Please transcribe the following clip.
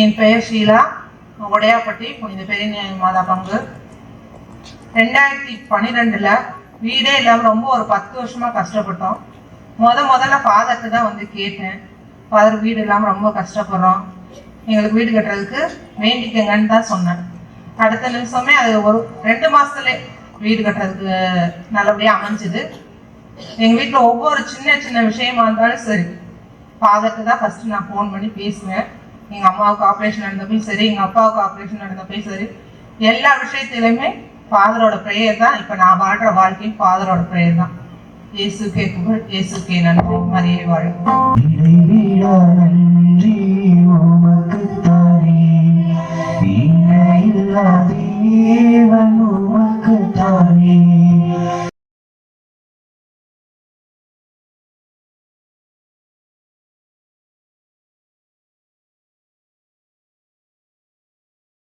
என் பெயர் ஷீலா, உடையாப்பட்டி புனித பெரிய மாதா பங்கு. 2012 வீடே இல்லாமல் ரொம்ப ஒரு 10 வருஷமா கஷ்டப்பட்டோம். முதல்ல ஃபாதர்கிட்ட தான் வந்து கேட்டேன், ஃபாதர் வீடு இல்லாமல் ரொம்ப கஷ்டப்படுறோம், எங்களுக்கு வீடு கட்டுறதுக்கு வேண்டிக்கங்கன்னு தான் சொன்னேன். அடுத்த நிமிஷமே அது ஒரு 2 மாசத்துல வீடு கட்டுறதுக்கு நல்லபடியாக அமைஞ்சுது. எங்கள் வீட்டில் ஒவ்வொரு சின்ன சின்ன விஷயமா இருந்தாலும் சரி, ஃபாதர்கிட்ட தான் ஃபர்ஸ்ட் நான் ஃபோன் பண்ணி பேசுவேன். எங்கள் அம்மாவுக்கு ஆப்ரேஷன் நடந்தப்பையும் சரி, எங்கள் அப்பாவுக்கு ஆப்ரேஷன் நடந்தப்பையும் சரி, எல்லா விஷயத்திலுமே ஃபாதரோட ப்ரேயர் தான். இப்போ நான் வாழ்கிற வாழ்க்கையும் ஃபாதரோட ப்ரேயர் தான். இயேசுக்கே புகழ், இயேசுக்கே நன்றி, மரியே வாழ்க.